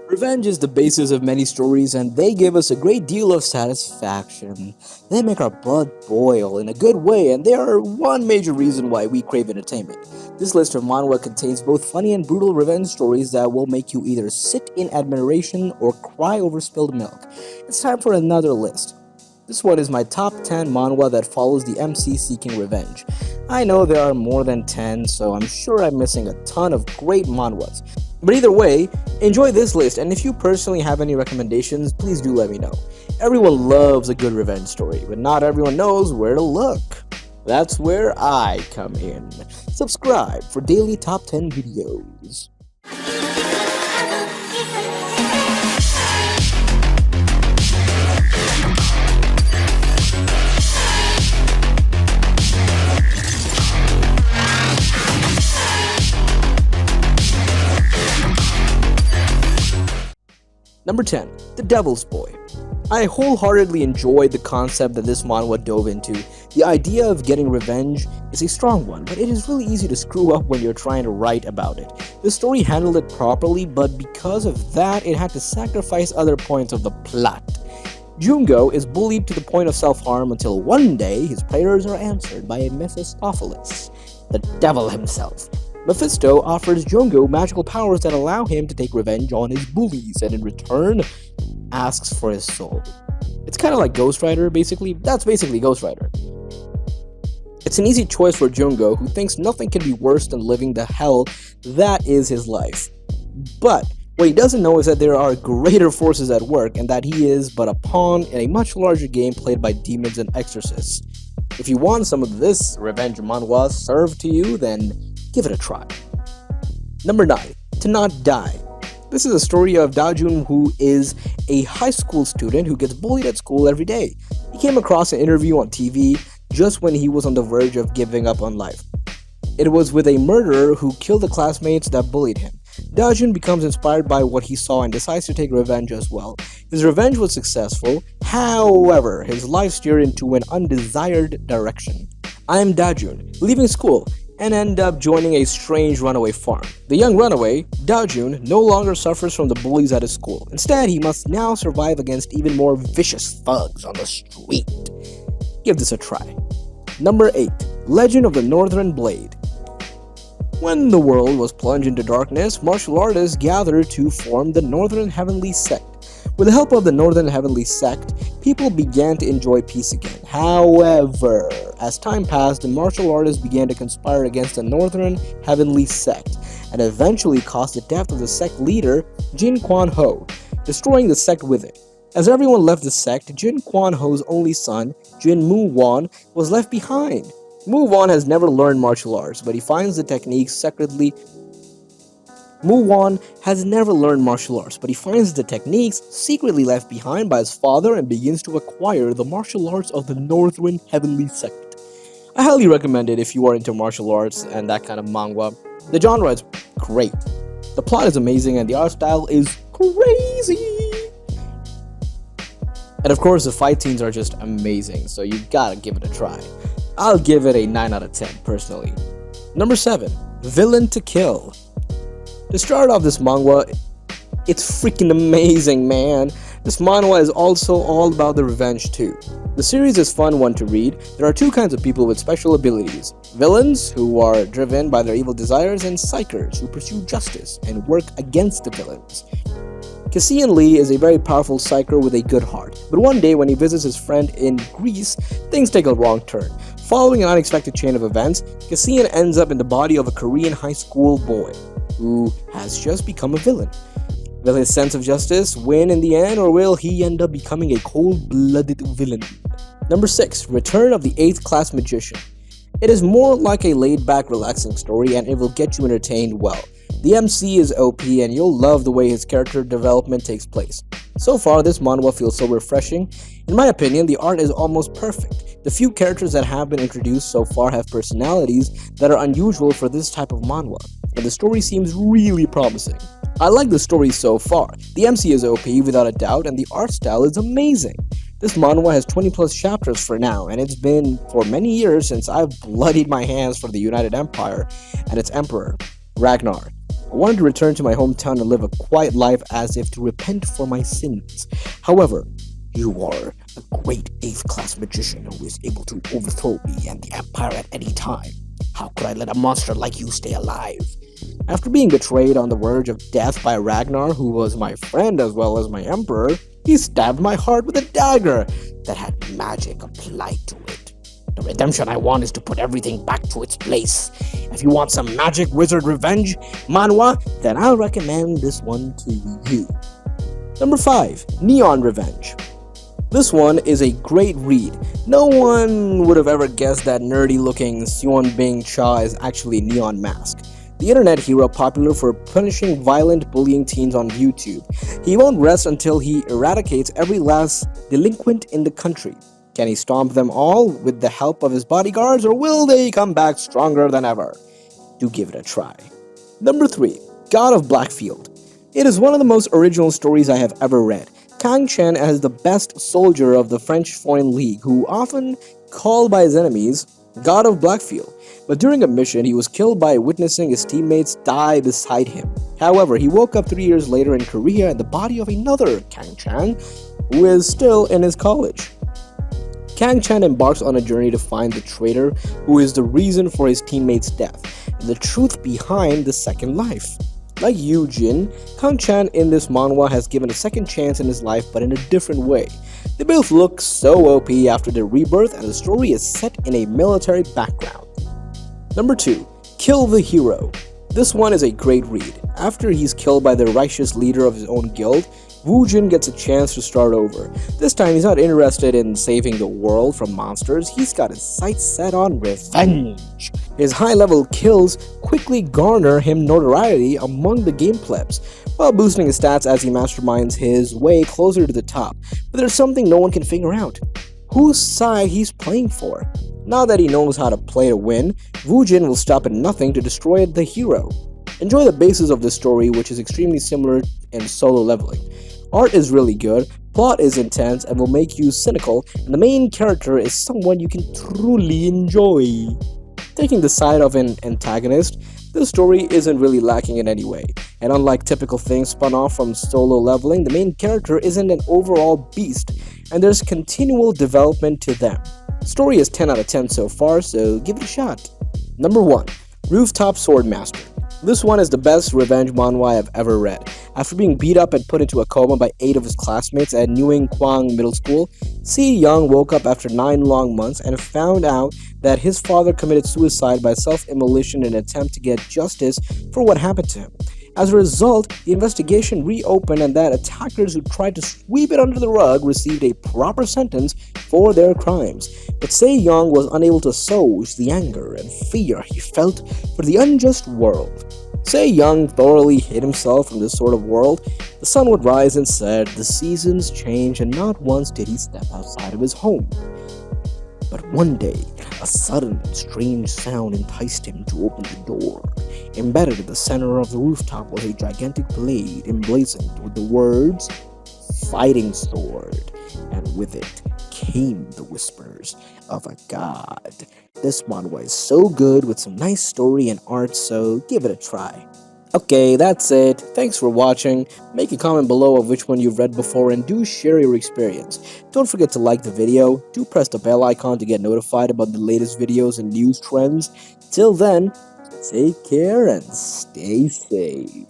Revenge is the basis of many stories, and they give us a great deal of satisfaction. They make our blood boil in a good way, and they are one major reason why we crave entertainment. This list of manhwa contains both funny and brutal revenge stories that will make you either sit in admiration or cry over spilled milk. It's time for another list. This one is my top 10 manhwa that follows the MC seeking revenge. I know there are more than 10, so I'm sure I'm missing a ton of great manhwas. But either way, enjoy this list, and if you personally have any recommendations, please do let me know. Everyone loves a good revenge story, but not everyone knows where to look. That's where I come in. Subscribe for daily top 10 videos. Number 10. The Devil's Boy. I wholeheartedly enjoyed the concept that this manhwa dove into. The idea of getting revenge is a strong one, but it is really easy to screw up when you're trying to write about it. The story handled it properly, but because of that, it had to sacrifice other points of the plot. Jungo is bullied to the point of self-harm until one day his prayers are answered by a Mephistopheles, the devil himself. Mephisto offers Jungo magical powers that allow him to take revenge on his bullies, and in return, asks for his soul. It's kind of like Ghost Rider, basically. That's basically Ghost Rider. It's an easy choice for Jungo, who thinks nothing can be worse than living the hell that is his life. But what he doesn't know is that there are greater forces at work, and that he is but a pawn in a much larger game played by demons and exorcists. If you want some of this revenge manhwa served to you, then give it a try. Number 9. To Not Die. This is a story of Dajun, who is a high school student who gets bullied at school every day. He came across an interview on TV just when he was on the verge of giving up on life. It was with a murderer who killed the classmates that bullied him. Dajun becomes inspired by what he saw and decides to take revenge as well. His revenge was successful, however, his life steered into an undesired direction. I am Dajun, leaving school, and end up joining a strange runaway farm. The young runaway, Dajun, no longer suffers from the bullies at his school. Instead, he must now survive against even more vicious thugs on the street. Give this a try. Number 8. Legend of the Northern Blade. When the world was plunged into darkness, martial artists gathered to form the Northern Heavenly Sect. With the help of the Northern Heavenly Sect, people began to enjoy peace again. However, as time passed, the martial artists began to conspire against the Northern Heavenly Sect, and eventually caused the death of the sect leader, Jin Quan Ho, destroying the sect with it. As everyone left the sect, Jin Quan Ho's only son, Jin Mu Wan, was left behind. Mu Wan has never learned martial arts, but he finds the techniques secretly left behind by his father and begins to acquire the martial arts of the Northern Heavenly Sect. I highly recommend it if you are into martial arts and that kind of manhwa. The genre is great. The plot is amazing and the art style is crazy. And of course, the fight scenes are just amazing, so you gotta give it a try. I'll give it a 9 out of 10 personally. Number 7. Villain to Kill. To start off this manhwa, it's freaking amazing, man. This manhwa is also all about the revenge too. The series is fun one to read. There are two kinds of people with special abilities. Villains, who are driven by their evil desires, and psychers, who pursue justice and work against the villains. Cassian Lee is a very powerful psyker with a good heart, but one day when he visits his friend in Greece, things take a wrong turn. Following an unexpected chain of events, Cassian ends up in the body of a Korean high school boy who has just become a villain. Will his sense of justice win in the end, or will he end up becoming a cold-blooded villain? Number 6. Return of the 8th Class Magician. It is more like a laid-back, relaxing story, and it will get you entertained well. The MC is OP, and you'll love the way his character development takes place. So far, this manhwa feels so refreshing. In my opinion, the art is almost perfect. The few characters that have been introduced so far have personalities that are unusual for this type of manhwa, and the story seems really promising. I like the story so far. The MC is OP without a doubt, and the art style is amazing. This manhwa has 20 plus chapters for now, and it's been for many years since I've bloodied my hands for the United Empire and its emperor, Ragnar. I wanted to return to my hometown and live a quiet life as if to repent for my sins. However, you are a great 8th class magician who is able to overthrow me and the Empire at any time. How could I let a monster like you stay alive? After being betrayed on the verge of death by Ragnar, who was my friend as well as my emperor, he stabbed my heart with a dagger that had magic applied to it. The redemption I want is to put everything back to its place. If you want some magic wizard revenge, manhwa, then I'll recommend this one to you. Number 5. Neon Revenge. This one is a great read. No one would have ever guessed that nerdy-looking Seon Bing Cha is actually Neon Mask, the internet hero popular for punishing violent bullying teens on YouTube. He won't rest until he eradicates every last delinquent in the country. Can he stomp them all with the help of his bodyguards, or will they come back stronger than ever? Do give it a try. Number 3. God of Blackfield. It is one of the most original stories I have ever read. Kang Chen as the best soldier of the French Foreign League, who often called by his enemies God of Blackfield. But during a mission, he was killed by witnessing his teammates die beside him. However, he woke up 3 years later in Korea in the body of another Kang Chen, who is still in his college. Kang Chen embarks on a journey to find the traitor who is the reason for his teammates' death, and the truth behind the second life. Like Yu Jin, Kang Chen in this manhwa has given a second chance in his life, but in a different way. They both look so OP after their rebirth, and the story is set in a military background. Number 2. Kill the Hero. This one is a great read. After he's killed by the righteous leader of his own guild, Wu Jin gets a chance to start over. This time he's not interested in saving the world from monsters, he's got his sights set on revenge. His high-level kills quickly garner him notoriety among the game plebs, while boosting his stats as he masterminds his way closer to the top. But there's something no one can figure out: whose side he's playing for. Now that he knows how to play to win, Wu Jin will stop at nothing to destroy the hero. Enjoy the basis of this story, which is extremely similar in Solo Leveling. Art is really good, plot is intense and will make you cynical, and the main character is someone you can truly enjoy. Taking the side of an antagonist, this story isn't really lacking in any way, and unlike typical things spun off from Solo Leveling, the main character isn't an overall beast, and there's continual development to them. Story is 10 out of 10 so far, so give it a shot. Number 1. Rooftop Swordmaster. This one is the best revenge manhwa I've ever read. After being beat up and put into a coma by 8 of his classmates at Nguyen Quang Middle School, Si Young woke up after 9 long months and found out that his father committed suicide by self-immolation in an attempt to get justice for what happened to him. As a result, the investigation reopened, and that attackers who tried to sweep it under the rug received a proper sentence for their crimes. But Se Young was unable to assuage the anger and fear he felt for the unjust world. Se Young thoroughly hid himself from this sort of world. The sun would rise and set, the seasons change, and not once did he step outside of his home. But one day, a sudden, strange sound enticed him to open the door. Embedded at the center of the rooftop was a gigantic blade emblazoned with the words, "Fighting Sword," and with it came the whispers of a god. This manhwa is so good with some nice story and art, so give it a try. Okay, that's it. Thanks for watching. Make a comment below of which one you've read before, and do share your experience. Don't forget to like the video. Do press the bell icon to get notified about the latest videos and news trends. Till then, take care and stay safe.